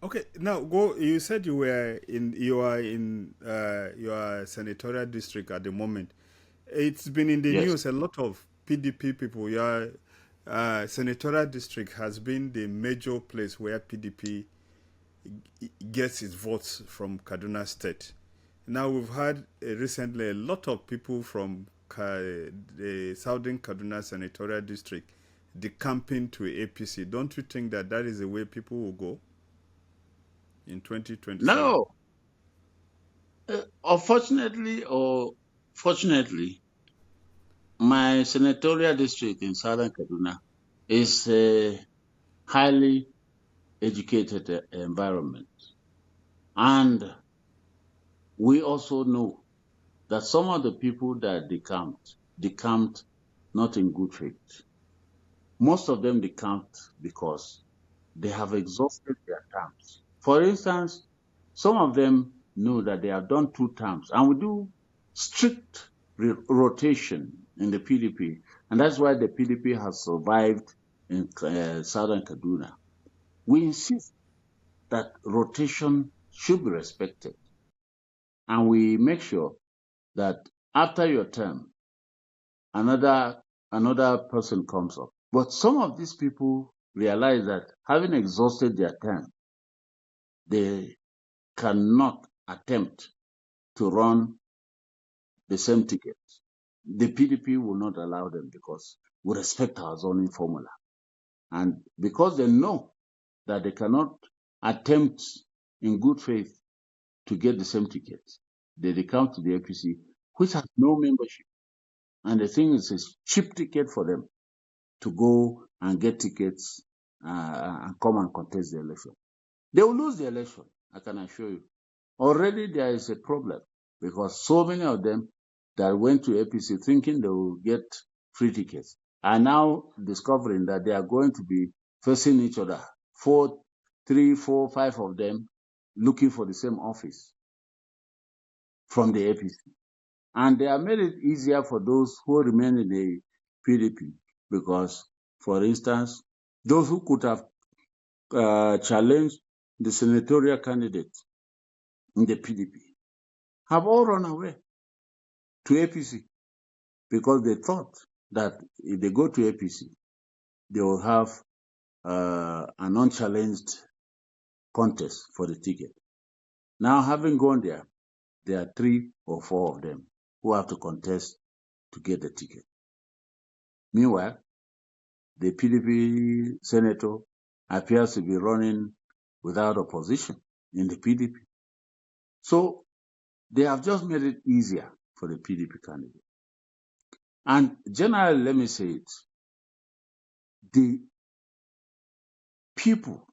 Okay, now go. You said your senatorial district at the moment. It's been in the Yes. news. A lot of PDP people. Your senatorial district has been the major place where PDP gets its votes from Kaduna State. Now we've had recently a lot of people from the southern Kaduna senatorial district decamping to APC. Don't you think that is the way people will go in 2027? No. Unfortunately or fortunately, my senatorial district in southern Kaduna is a highly educated environment. And we also know that some of the people that decamped not in good faith. Most of them decamped because they have exhausted their terms. For instance, some of them know that they have done 2 terms, and we do strict rotation in the PDP, and that's why the PDP has survived in southern Kaduna. We insist that rotation should be respected, and we make sure that after your term, another person comes up. But some of these people realize that having exhausted their term, they cannot attempt to run the same ticket. The PDP will not allow them because we respect our zoning formula. And because they know that they cannot attempt in good faith to get the same ticket, they come to the APC, which has no membership. And the thing is a cheap ticket for them to go and get tickets and come and contest the election. They will lose the election, I can assure you. Already there is a problem because so many of them that went to APC thinking they will get free tickets are now discovering that they are going to be facing each other. 3, 4, 5 of them looking for the same office from the APC. And they have made it easier for those who remain in the PDP because, for instance, those who could have challenged the senatorial candidate in the PDP have all run away to APC because they thought that if they go to APC, they will have an unchallenged contest for the ticket. Now, having gone there are 3 or 4 of them who have to contest to get the ticket. Meanwhile, the PDP senator appears to be running without opposition in the PDP. So they have just made it easier for the PDP candidate. And generally, let me say it, the people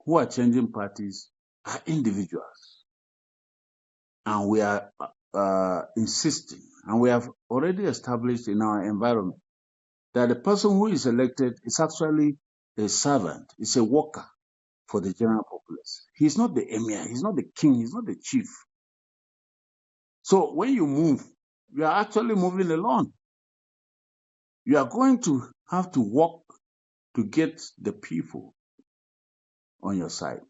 who are changing parties are individuals. And we are insisting, and we have already established in our environment, that the person who is elected is actually a servant, is a worker for the general populace. He's not the emir, he's not the king, he's not the chief. So when you move, you are actually moving alone. You are going to have to work to get the people on your side.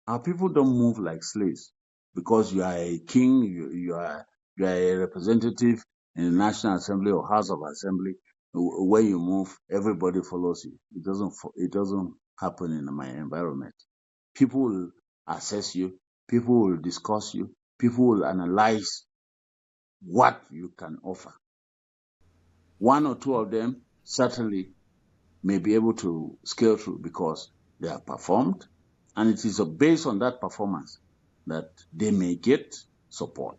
Our people don't move like slaves because you are a king, you are a representative in the National Assembly or House of Assembly. When you move, everybody follows you. It doesn't happen in my environment. People will assess you, people will discuss you, people will analyze what you can offer. 1 or 2 of them certainly may be able to scale through because they have performed, and it is based on that performance that they may get support.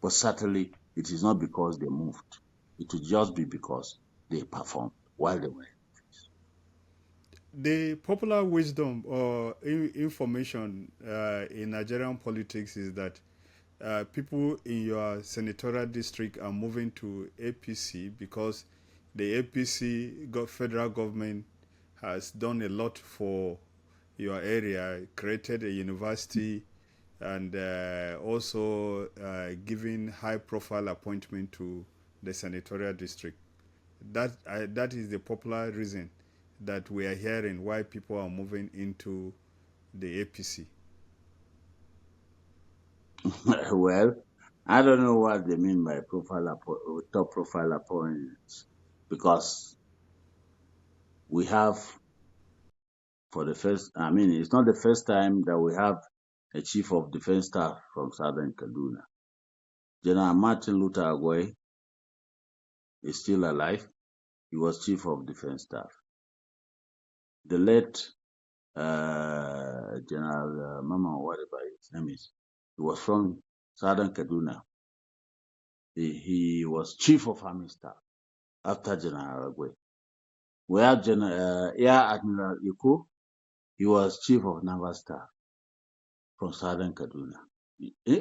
But certainly it is not because they moved. It will just be because they performed while they were. The popular wisdom or information in Nigerian politics is that people in your senatorial district are moving to APC because the APC federal government has done a lot for your area, created a university, and also giving high-profile appointment to the senatorial district. That is the popular reason that we are hearing why people are moving into the APC. Well, I don't know what they mean by top profile appointments, because we have, for the first, I mean, it's not the first time that we have a chief of defense staff from Southern Kaduna. General Martin Luther Agway is still alive. He was chief of defense staff. The late General Mama, whatever his name is, he was from Southern Kaduna. He was chief of army staff after General Agway. We have Air Admiral Iko. He was chief of naval staff from Southern Kaduna.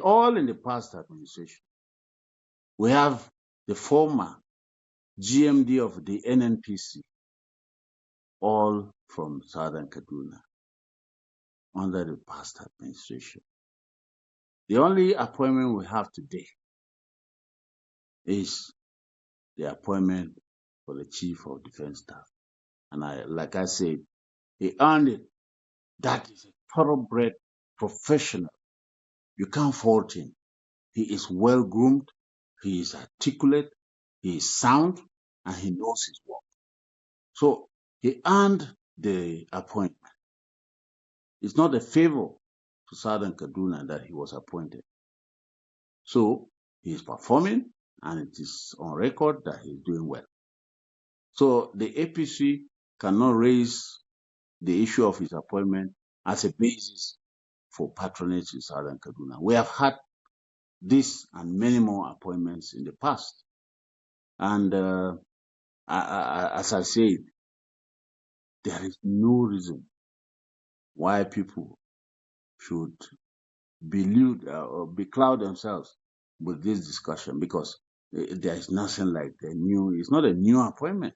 All in the past administration. We have the former GMD of the NNPC, all from Southern Kaduna, under the past administration. The only appointment we have today is the appointment for the chief of defense staff. And like I said, he earned it. That is a thoroughbred professional. You can't fault him. He is well groomed, he is articulate, he is sound, and he knows his work. So he earned the appointment. It's not a favor to Southern Kaduna that he was appointed. So he is performing, and it is on record that he is doing well. So the APC cannot raise the issue of his appointment as a basis for patronage in Southern Kaduna. We have had this and many more appointments in the past. And as I said, there is no reason why people should becloud themselves with this discussion, because there is nothing like it's not a new appointment.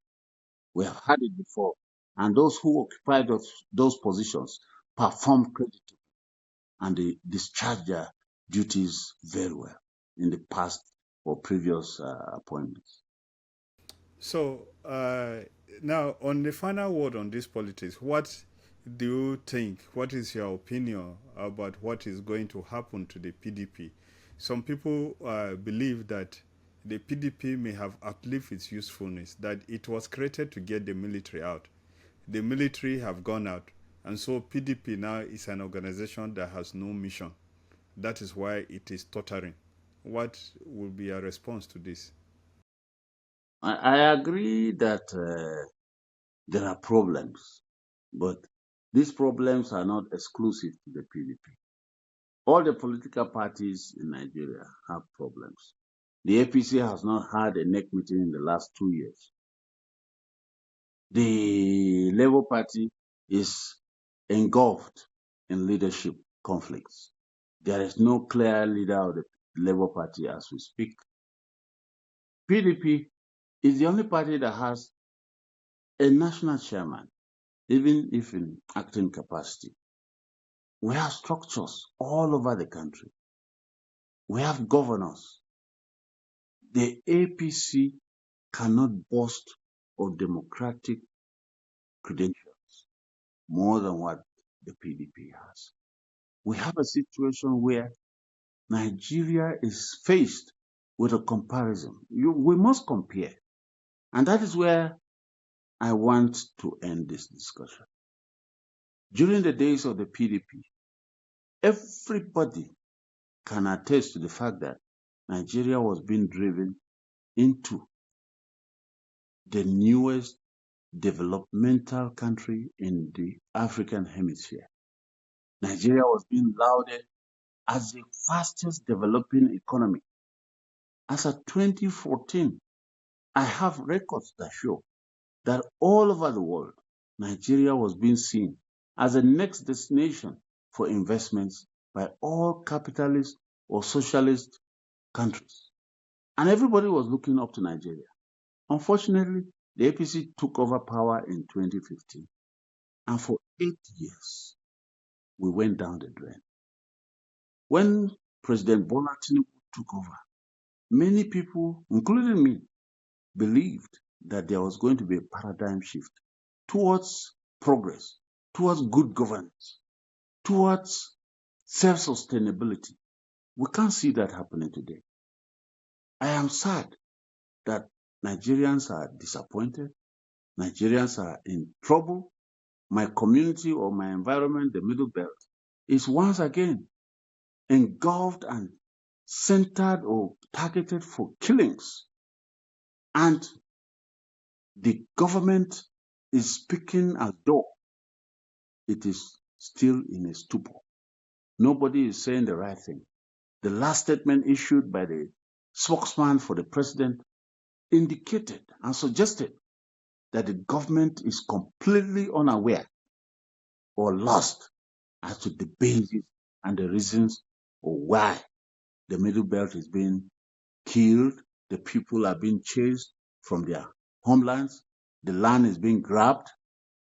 We have had it before. And those who occupy those positions perform creditably, and they discharge their duties very well in the past or previous appointments. So now, on the final word on this politics, what do you think? What is your opinion about what is going to happen to the PDP? Some people believe that the PDP may have outlived its usefulness, that it was created to get the military out. The military have gone out, and so PDP now is an organization that has no mission. That is why it is tottering. What will be your response to this? I agree that there are problems, but these problems are not exclusive to the PDP. All the political parties in Nigeria have problems. The APC has not had a NEC meeting in the last 2 years. The Labour Party is engulfed in leadership conflicts. There is no clear leader of the Labour Party as we speak. PDP is the only party that has a national chairman, even if in acting capacity. We have structures all over the country. We have governors. The APC cannot boast of democratic credentials more than what the PDP has. We have a situation where Nigeria is faced with a comparison. We must compare. And that is where I want to end this discussion. During the days of the PDP, everybody can attest to the fact that Nigeria was being driven into the newest developmental country in the African hemisphere. Nigeria was being lauded as the fastest developing economy. As of 2014, I have records that show that all over the world, Nigeria was being seen as the next destination for investments by all capitalist or socialist countries. And everybody was looking up to Nigeria. Unfortunately, the APC took over power in 2015. And for 8 years, we went down the drain. When President Bola Tinubu took over, many people, including me, believed that there was going to be a paradigm shift towards progress, towards good governance, towards self-sustainability. We can't see that happening today. I am sad that Nigerians are disappointed. Nigerians are in trouble. My community or my environment, the Middle Belt, is once again engulfed and centered or targeted for killings. And the government is speaking as though it is still in a stupor. Nobody is saying the right thing. The last statement issued by the spokesman for the president indicated and suggested that the government is completely unaware or lost as to the basis and the reasons or why the Middle Belt is being killed, the people are being chased from their homelands, the land is being grabbed,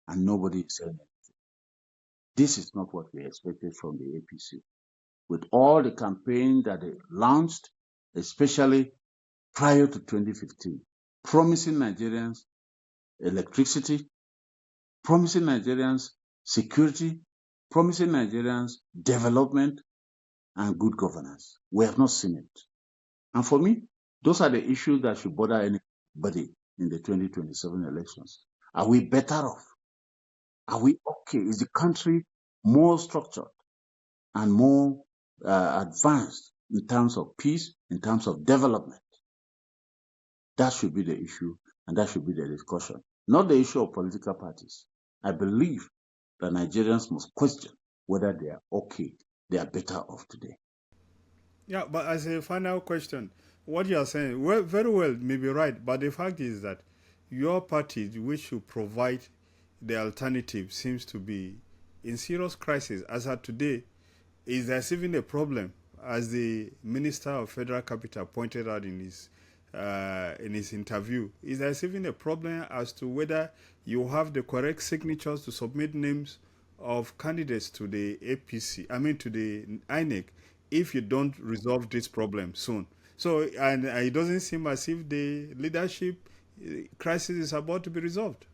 and nobody is saying anything. This is not what we expected from the APC. With all the campaign that they launched, especially prior to 2015, promising Nigerians electricity, promising Nigerians security, promising Nigerians development and good governance. We have not seen it. And for me, those are the issues that should bother anybody in the 2027 elections. Are we better off? Are we okay? Is the country more structured and more advanced in terms of peace, in terms of development? That should be the issue, and that should be the discussion, not the issue of political parties. I believe that Nigerians must question whether they are okay, they are better off today. Yeah, but as a final question, what you are saying, well, very well, may be right, but the fact is that your party, which should provide the alternative, seems to be in serious crisis. As of today, is there's even a problem, as the Minister of Federal Capital pointed out in his interview. Is there even a problem as to whether you have the correct signatures to submit names of candidates to the APC, to the INEC, if you don't resolve this problem soon? So, and it doesn't seem as if the leadership crisis is about to be resolved.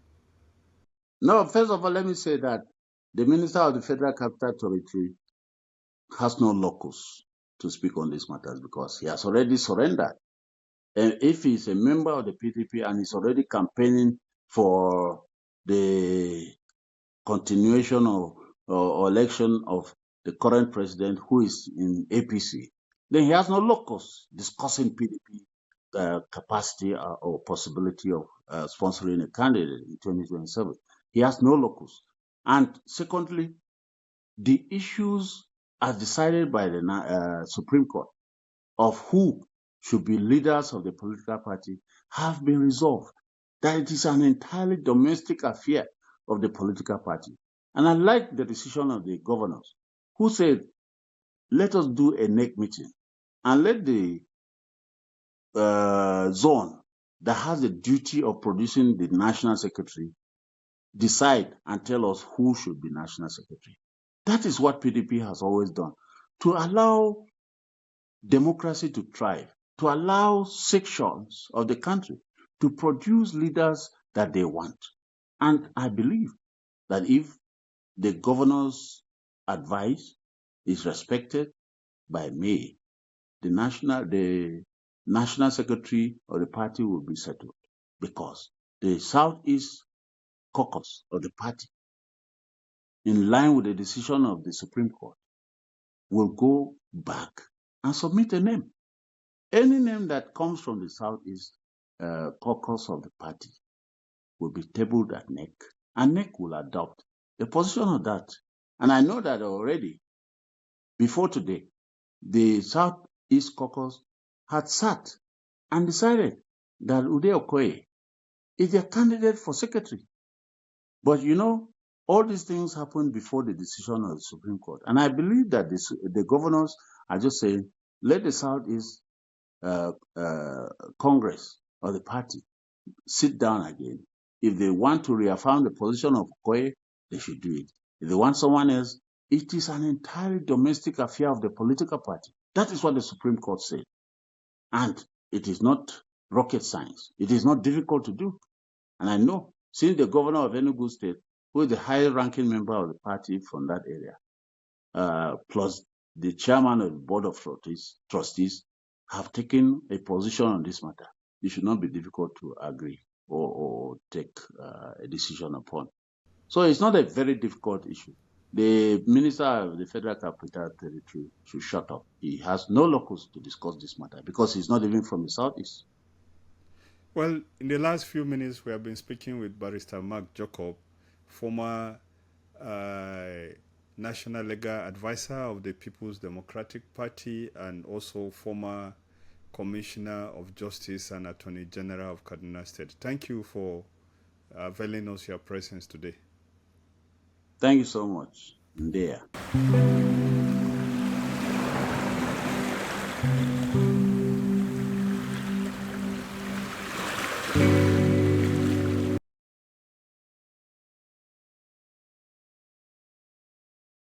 No, first of all, let me say that the Minister of the Federal Capital Territory has no locus to speak on these matters because he has already surrendered. And if he's a member of the PDP and he's already campaigning for the continuation or election of the current president who is in APC, then he has no locus discussing PDP capacity or possibility of sponsoring a candidate in 2027. He has no locus. And secondly, the issues as decided by the Supreme Court of who should be leaders of the political party have been resolved. That it is an entirely domestic affair of the political party. And I like the decision of the governors who said, let us do a NEC meeting and let the zone that has the duty of producing the national secretary decide and tell us who should be national secretary. That is what PDP has always done, to allow democracy to thrive, to allow sections of the country to produce leaders that they want. And I believe that if the governor's advice is respected by May, the national secretary of the party will be settled, because the Southeast caucus of the party, in line with the decision of the Supreme Court, will go back and submit a name. Any name that comes from the Southeast caucus of the party will be tabled at NEC, and NEC will adopt the position of that. And I know that already, before today, the Southeast caucus had sat and decided that Ude Okoye is their candidate for secretary. But all these things happened before the decision of the Supreme Court. And I believe that the governors are just saying, let the Southeast Congress or the party sit down again. If they want to reaffirm the position of Okoye, they should do it. If they want someone else, it is an entirely domestic affair of the political party. That is what the Supreme Court said. And it is not rocket science. It is not difficult to do. And I know, since the governor of Enugu State, who is the highest ranking member of the party from that area, plus the chairman of the board of trustees have taken a position on this matter, it should not be difficult to agree or take a decision upon. So it's not a very difficult issue. The minister of the Federal Capital Territory should shut up. He has no locus to discuss this matter because he's not even from the Southeast. Well, in the last few minutes, we have been speaking with Barrister Mark Jacob, former National Legal Advisor of the People's Democratic Party and also former Commissioner of Justice and Attorney General of Kaduna State. Thank you for availing us your presence today. Thank you so much. There.